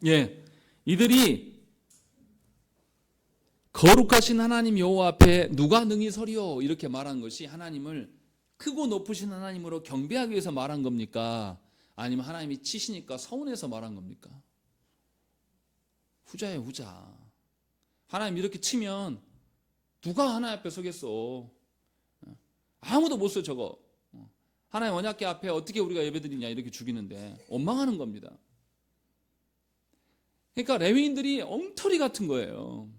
예, 이들이 거룩하신 하나님 여호와 앞에 누가 능히 서리요 이렇게 말한 것이 하나님을 크고 높으신 하나님으로 경배하기 위해서 말한 겁니까? 아니면 하나님이 치시니까 서운해서 말한 겁니까? 후자예요, 후자. 하나님 이렇게 치면 누가 하나님 앞에 서겠어? 아무도 못 서 저거. 하나님 언약궤 앞에 어떻게 우리가 예배드리냐 이렇게 죽이는데 원망하는 겁니다. 그러니까 레위인들이 엉터리 같은 거예요.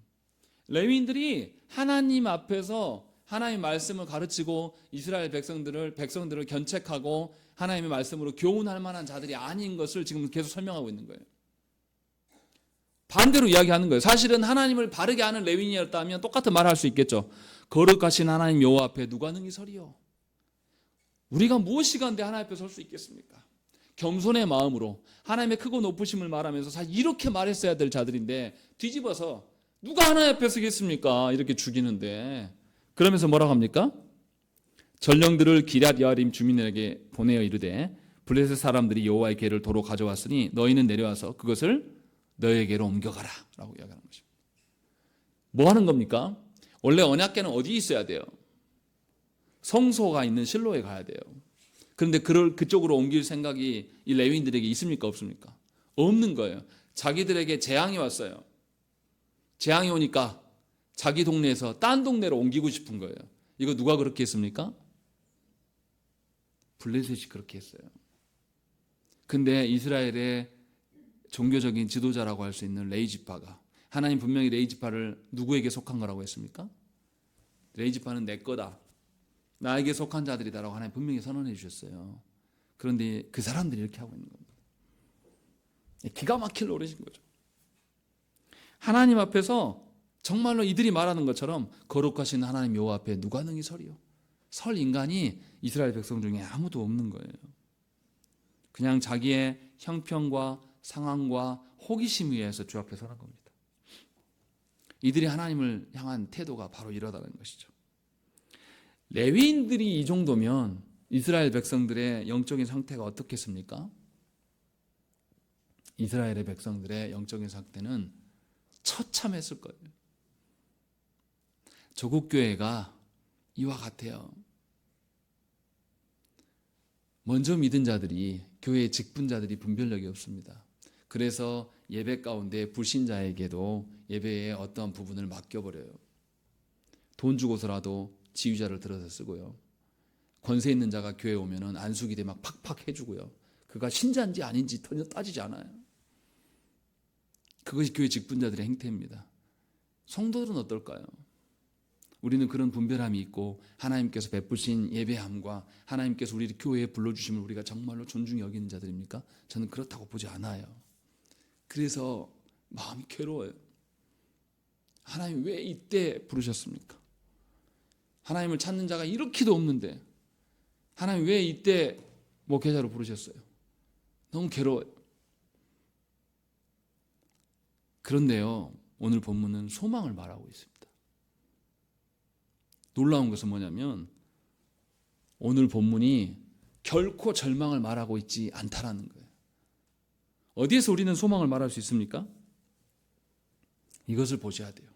레위인들이 하나님 앞에서 하나님의 말씀을 가르치고 이스라엘 백성들을 견책하고 하나님의 말씀으로 교훈할 만한 자들이 아닌 것을 지금 계속 설명하고 있는 거예요. 반대로 이야기하는 거예요. 사실은 하나님을 바르게 아는 레위인이었다면 똑같은 말을 할 수 있겠죠. 거룩하신 하나님 여호와 앞에 누가 능히 서리요? 우리가 무엇이간데 하나님 앞에 설 수 있겠습니까? 겸손의 마음으로 하나님의 크고 높으심을 말하면서 사실 이렇게 말했어야 될 자들인데 뒤집어서 누가 하나님 앞에 서겠습니까? 이렇게 죽이는데 그러면서 뭐라고 합니까? 전령들을 기럇 여아림 주민에게 보내어 이르되 블레셋 사람들이 여호와의 궤를 도로 가져왔으니 너희는 내려와서 그것을 너희에게로 옮겨가라 라고 이야기하는 것입니다. 뭐 하는 겁니까? 원래 언약궤는 어디 있어야 돼요? 성소가 있는 실로에 가야 돼요. 그런데 그쪽으로 옮길 생각이 이 레위인들에게 있습니까? 없습니까? 없는 거예요. 자기들에게 재앙이 왔어요. 재앙이 오니까 자기 동네에서 딴 동네로 옮기고 싶은 거예요. 이거 누가 그렇게 했습니까? 블레셋이 그렇게 했어요. 근데 이스라엘의 종교적인 지도자라고 할 수 있는 레이지파가 하나님 분명히 레이지파를 누구에게 속한 거라고 했습니까? 레이지파는 내 거다. 나에게 속한 자들이다라고 하나님 분명히 선언해 주셨어요. 그런데 그 사람들이 이렇게 하고 있는 겁니다. 기가 막힐 노릇인 거죠. 하나님 앞에서 정말로 이들이 말하는 것처럼 거룩하신 하나님 여호와 앞에 누가 능히 서리요? 설 인간이 이스라엘 백성 중에 아무도 없는 거예요. 그냥 자기의 형편과 상황과 호기심에 의해서 주 앞에 서는 겁니다. 이들이 하나님을 향한 태도가 바로 이러다는 것이죠. 레위인들이 이 정도면 이스라엘 백성들의 영적인 상태가 어떻겠습니까? 이스라엘의 백성들의 영적인 상태는 처참했을 거예요. 조국 교회가 이와 같아요. 먼저 믿은 자들이, 교회의 직분자들이 분별력이 없습니다. 그래서 예배 가운데 불신자에게도 예배의 어떠한 부분을 맡겨버려요. 돈 주고서라도 지휘자를 들어서 쓰고요. 권세 있는 자가 교회에 오면은 안수기대 막 팍팍 해주고요. 그가 신자인지 아닌지 전혀 따지지 않아요. 그것이 교회 직분자들의 행태입니다. 성도들은 어떨까요? 우리는 그런 분별함이 있고 하나님께서 베푸신 예배함과 하나님께서 우리를 교회에 불러주심을 우리가 정말로 존중히 여기는 자들입니까? 저는 그렇다고 보지 않아요. 그래서 마음이 괴로워요. 하나님 왜 이때 부르셨습니까? 하나님을 찾는 자가 이렇게도 없는데 하나님 왜 이때 목회자로 부르셨어요? 너무 괴로워요. 그런데요, 오늘 본문은 소망을 말하고 있습니다. 놀라운 것은 뭐냐면 오늘 본문이 결코 절망을 말하고 있지 않다라는 거예요. 어디에서 우리는 소망을 말할 수 있습니까? 이것을 보셔야 돼요.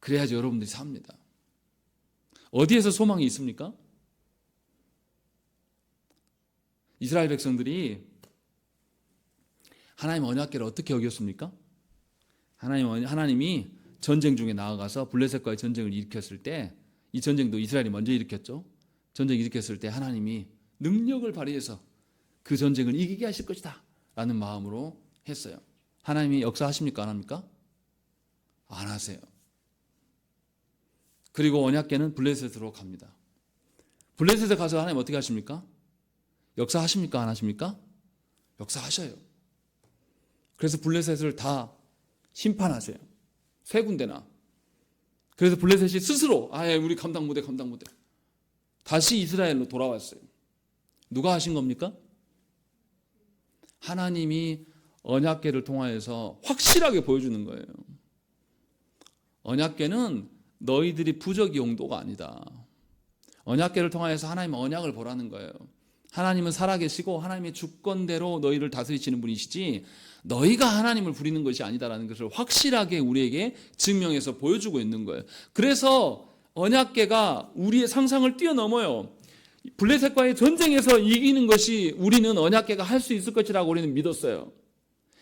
그래야지 여러분들이 삽니다. 어디에서 소망이 있습니까? 이스라엘 백성들이 하나님 언약궤를 어떻게 여겼습니까? 하나님이 전쟁 중에 나아가서 블레셋과의 전쟁을 일으켰을 때, 이 전쟁도 이스라엘이 먼저 일으켰죠. 전쟁을 일으켰을 때 하나님이 능력을 발휘해서 그 전쟁을 이기게 하실 것이다 라는 마음으로 했어요. 하나님이 역사하십니까? 안 합니까? 안 하세요. 그리고 언약궤는 블레셋으로 갑니다. 블레셋에 가서 하나님 어떻게 하십니까? 역사하십니까? 안 하십니까? 역사하셔요. 그래서 블레셋을 다 심판하세요. 세 군데나. 그래서 블레셋이 스스로 우리 감당 못해. 다시 이스라엘로 돌아왔어요. 누가 하신 겁니까? 하나님이 언약궤를 통하여서 확실하게 보여주는 거예요. 언약궤는 너희들이 부적이 용도가 아니다. 언약궤를 통하여서 하나님은 언약을 보라는 거예요. 하나님은 살아계시고 하나님의 주권대로 너희를 다스리시는 분이시지 너희가 하나님을 부리는 것이 아니다라는 것을 확실하게 우리에게 증명해서 보여주고 있는 거예요. 그래서 언약궤가 우리의 상상을 뛰어넘어요. 블레셋과의 전쟁에서 이기는 것이 우리는 언약궤가 할 수 있을 것이라고 우리는 믿었어요.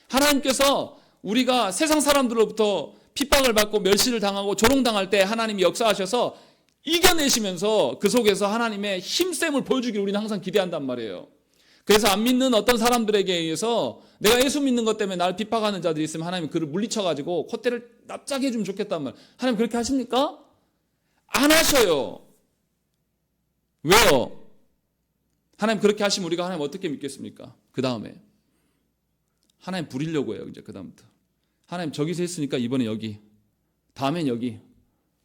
하나님께서 우리가 세상 사람들로부터 핍박을 받고 멸시를 당하고 조롱당할 때 하나님이 역사하셔서 이겨내시면서 그 속에서 하나님의 힘셈을 보여주기를 우리는 항상 기대한단 말이에요. 그래서 안 믿는 어떤 사람들에게 의해서 내가 예수 믿는 것 때문에 나를 핍박하는 자들이 있으면 하나님이 그를 물리쳐가지고 콧대를 납작해 해주면 좋겠단 말이에요. 하나님 그렇게 하십니까? 안 하셔요. 왜요? 하나님 그렇게 하시면 우리가 하나님 어떻게 믿겠습니까? 그 다음에 하나님 부리려고 해요. 이제 그 다음부터 하나님 저기서 했으니까 이번에 여기, 다음엔 여기.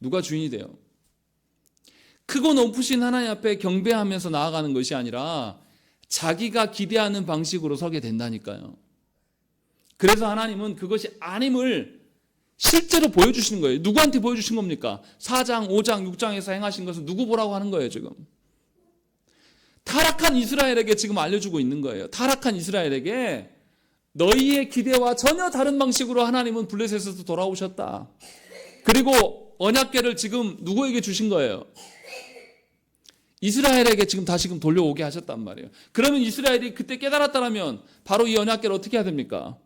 누가 주인이 돼요? 크고 높으신 하나님 앞에 경배하면서 나아가는 것이 아니라 자기가 기대하는 방식으로 서게 된다니까요. 그래서 하나님은 그것이 아님을 실제로 보여주시는 거예요. 누구한테 보여주신 겁니까? 4장, 5장, 6장에서 행하신 것을 누구 보라고 하는 거예요 지금? 타락한 이스라엘에게 지금 알려주고 있는 거예요. 타락한 이스라엘에게 너희의 기대와 전혀 다른 방식으로 하나님은 블레셋에서 돌아오셨다. 그리고 언약궤를 지금 누구에게 주신 거예요? 이스라엘에게 지금 다시금 돌려오게 하셨단 말이에요. 그러면 이스라엘이 그때 깨달았다면 바로 이 언약궤를 어떻게 해야 됩니까?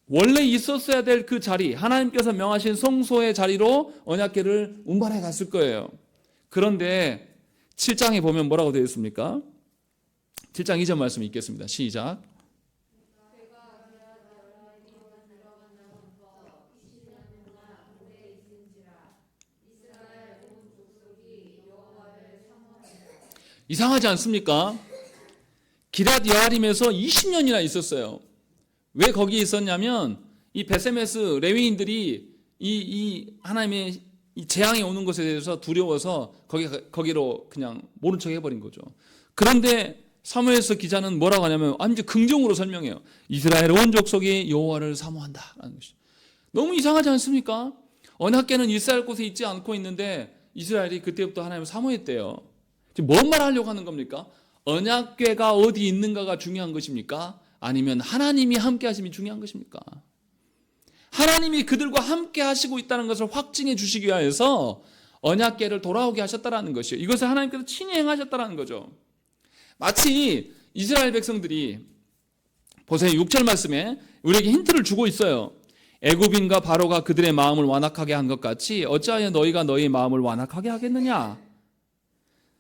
원래 있었어야 될 그 자리, 하나님께서 명하신 성소의 자리로 언약궤를 운반해 갔을 거예요. 그런데 7장에 보면 뭐라고 되어 있습니까? 7장 2절 말씀 읽겠습니다. 시작. 이상하지 않습니까? 기럇 여아림에서 20년이나 있었어요. 왜 거기 있었냐면 이 베세메스 레위인들이 이 하나님의 이 재앙이 오는 것에 대해서 두려워서 거기로 그냥 모른 척 해버린 거죠. 그런데 사무엘서 기자는 뭐라고 하냐면 완전 긍정으로 설명해요. 이스라엘 온 족속이 여호와를 사모한다라는 것이죠. 너무 이상하지 않습니까? 언약궤는 이스라엘 곳에 있지 않고 있는데 이스라엘이 그때부터 하나님을 사모했대요. 지금 뭔 말 하려고 하는 겁니까? 언약궤가 어디 있는가가 중요한 것입니까? 아니면 하나님이 함께 하심이 중요한 것입니까? 하나님이 그들과 함께 하시고 있다는 것을 확증해 주시기 위해서 언약궤를 돌아오게 하셨다라는 것이에요. 이것을 하나님께서 친히 행하셨다라는 거죠. 마치 이스라엘 백성들이 보세요. 6절 말씀에 우리에게 힌트를 주고 있어요. 애굽인과 바로가 그들의 마음을 완악하게 한 것 같이 어찌하여 너희가 너희의 마음을 완악하게 하겠느냐?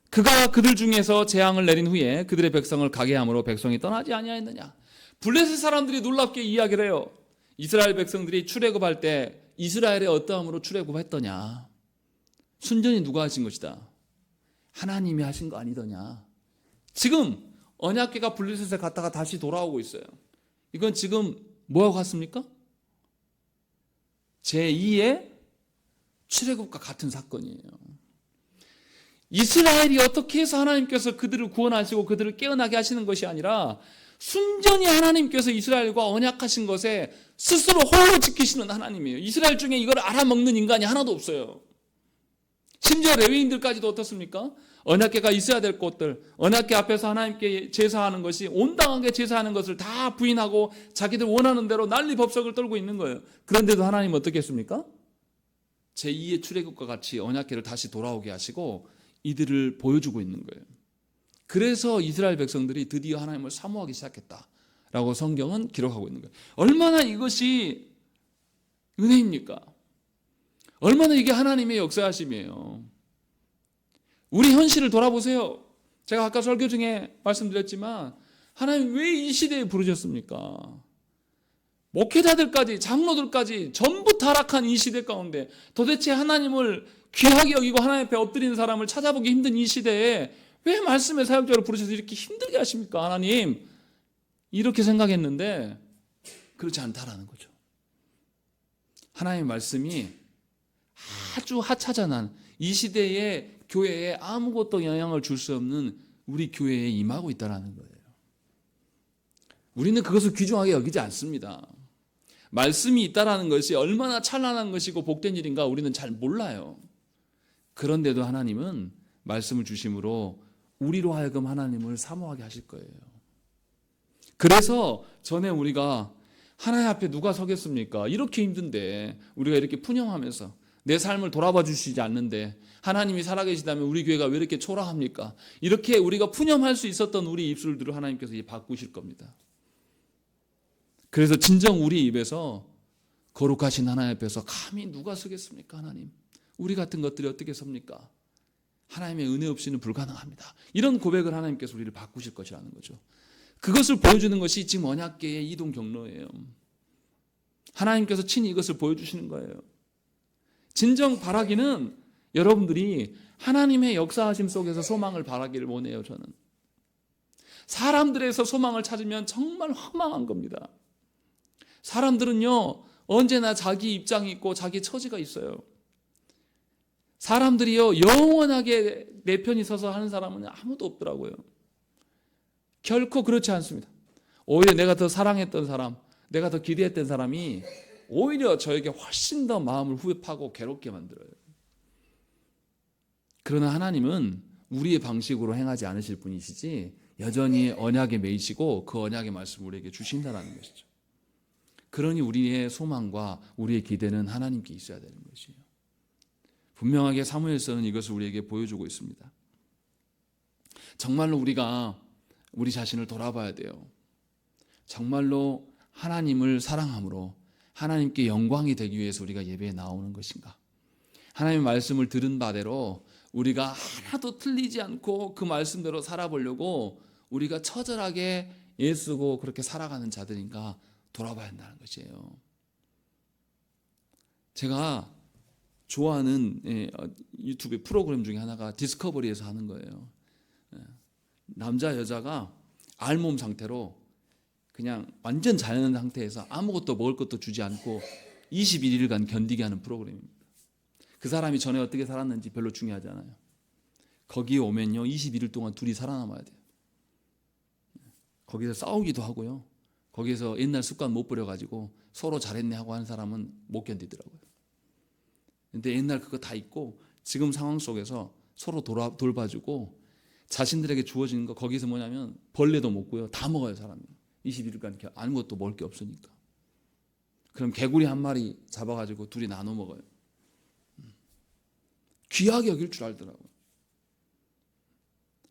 그가 그들 중에서 재앙을 내린 후에 그들의 백성을 가게 함으로 백성이 떠나지 아니하였느냐? 블레셋 사람들이 놀랍게 이야기를 해요. 이스라엘 백성들이 출애굽할 때 이스라엘의 어떠함으로 출애굽했더냐? 순전히 누가 하신 것이다? 하나님이 하신 거 아니더냐? 지금 언약궤가 블레셋에 갔다가 다시 돌아오고 있어요. 이건 지금 뭐하고 같습니까? 제2의 출애굽과 같은 사건이에요. 이스라엘이 어떻게 해서 하나님께서 그들을 구원하시고 그들을 깨어나게 하시는 것이 아니라 순전히 하나님께서 이스라엘과 언약하신 것에 스스로 홀로 지키시는 하나님이에요. 이스라엘 중에 이걸 알아먹는 인간이 하나도 없어요. 심지어 레위인들까지도 어떻습니까? 언약궤가 있어야 될 곳들, 언약궤 앞에서 하나님께 제사하는 것이 온당하게 제사하는 것을 다 부인하고 자기들 원하는 대로 난리 법석을 떨고 있는 거예요. 그런데도 하나님은 어떻게 했습니까? 제2의 출애굽과 같이 언약궤를 다시 돌아오게 하시고 이들을 보여주고 있는 거예요. 그래서 이스라엘 백성들이 드디어 하나님을 사모하기 시작했다라고 성경은 기록하고 있는 거예요. 얼마나 이것이 은혜입니까? 얼마나 이게 하나님의 역사하심이에요. 우리 현실을 돌아보세요. 제가 아까 설교 중에 말씀드렸지만 하나님 왜 이 시대에 부르셨습니까? 목회자들까지 장로들까지 전부 타락한 이 시대 가운데 도대체 하나님을 귀하게 여기고 하나님 앞에 엎드리는 사람을 찾아보기 힘든 이 시대에 왜 말씀의 사역자로 부르셔서 이렇게 힘들게 하십니까? 하나님 이렇게 생각했는데 그렇지 않다라는 거죠. 하나님의 말씀이 아주 하찮은 이 시대의 교회에 아무것도 영향을 줄 수 없는 우리 교회에 임하고 있다는 거예요. 우리는 그것을 귀중하게 여기지 않습니다. 말씀이 있다는 것이 얼마나 찬란한 것이고 복된 일인가 우리는 잘 몰라요. 그런데도 하나님은 말씀을 주심으로 우리로 하여금 하나님을 사모하게 하실 거예요. 그래서 전에 우리가 하나님 앞에 누가 서겠습니까? 이렇게 힘든데 우리가 이렇게 푸념하면서 내 삶을 돌아봐 주시지 않는데 하나님이 살아계시다면 우리 교회가 왜 이렇게 초라합니까? 이렇게 우리가 푸념할 수 있었던 우리 입술들을 하나님께서 이제 바꾸실 겁니다. 그래서 진정 우리 입에서 거룩하신 하나님 앞에서 감히 누가 서겠습니까? 하나님 우리 같은 것들이 어떻게 섭니까? 하나님의 은혜 없이는 불가능합니다. 이런 고백을 하나님께서 우리를 바꾸실 것이라는 거죠. 그것을 보여주는 것이 지금 언약궤의 이동 경로예요. 하나님께서 친히 이것을 보여주시는 거예요. 진정 바라기는 여러분들이 하나님의 역사하심 속에서 소망을 바라기를 원해요. 저는 사람들에서 소망을 찾으면 정말 황망한 겁니다. 사람들은요 언제나 자기 입장이 있고 자기 처지가 있어요. 사람들이요 영원하게 내 편이 서서 하는 사람은 아무도 없더라고요. 결코 그렇지 않습니다. 오히려 내가 더 사랑했던 사람, 내가 더 기대했던 사람이 오히려 저에게 훨씬 더 마음을 후회하고 괴롭게 만들어요. 그러나 하나님은 우리의 방식으로 행하지 않으실 분이시지 여전히 언약에 매이시고 그 언약의 말씀을 우리에게 주신다는 것이죠. 그러니 우리의 소망과 우리의 기대는 하나님께 있어야 되는 것이에요. 분명하게 사무엘서는 이것을 우리에게 보여주고 있습니다. 정말로 우리가 우리 자신을 돌아봐야 돼요. 정말로 하나님을 사랑함으로 하나님께 영광이 되기 위해서 우리가 예배에 나오는 것인가? 하나님의 말씀을 들은 바대로 우리가 하나도 틀리지 않고 그 말씀대로 살아보려고 우리가 처절하게 애쓰고 그렇게 살아가는 자들인가 돌아봐야 한다는 것이에요. 제가 좋아하는 유튜브 프로그램 중에 하나가 디스커버리에서 하는 거예요. 남자 여자가 알몸 상태로 그냥 완전 자연 상태에서 아무것도 먹을 것도 주지 않고 21일간 견디게 하는 프로그램입니다. 그 사람이 전에 어떻게 살았는지 별로 중요하지 않아요. 거기에 오면요 21일 동안 둘이 살아남아야 돼요. 거기서 싸우기도 하고요. 거기서 옛날 습관 못 버려가지고 서로 잘했네 하고 하는 사람은 못 견디더라고요. 근데 옛날 그거 다 잊고 지금 상황 속에서 서로 돌봐주고 자신들에게 주어지는 거 거기서 뭐냐면 벌레도 먹고요. 다 먹어요 사람이. 21일간 아무것도 먹을 게 없으니까. 그럼 개구리 한 마리 잡아가지고 둘이 나눠 먹어요. 귀하게 여길 줄 알더라고요.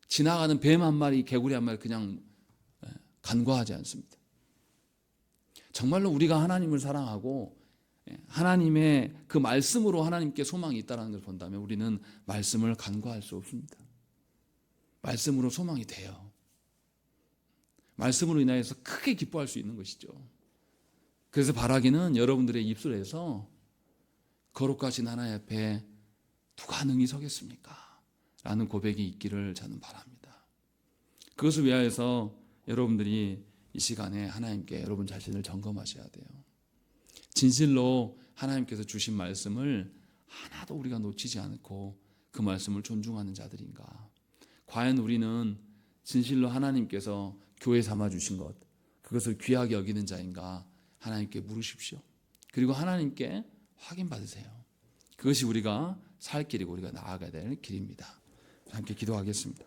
지나가는 뱀 한 마리, 개구리 한 마리 그냥 간과하지 않습니다. 정말로 우리가 하나님을 사랑하고 하나님의 그 말씀으로 하나님께 소망이 있다는 걸 본다면 우리는 말씀을 간과할 수 없습니다. 말씀으로 소망이 돼요. 말씀으로 인하여서 크게 기뻐할 수 있는 것이죠. 그래서 바라기는 여러분들의 입술에서 거룩하신 하나님 앞에 누가 능히 서겠습니까? 라는 고백이 있기를 저는 바랍니다. 그것을 위하여서 여러분들이 이 시간에 하나님께 여러분 자신을 점검하셔야 돼요. 진실로 하나님께서 주신 말씀을 하나도 우리가 놓치지 않고 그 말씀을 존중하는 자들인가? 과연 우리는 진실로 하나님께서 교회 삼아 주신 것, 그것을 귀하게 여기는 자인가? 하나님께 물으십시오. 그리고 하나님께 확인받으세요. 그것이 우리가 살 길이고 우리가 나아가야 될 길입니다. 함께 기도하겠습니다.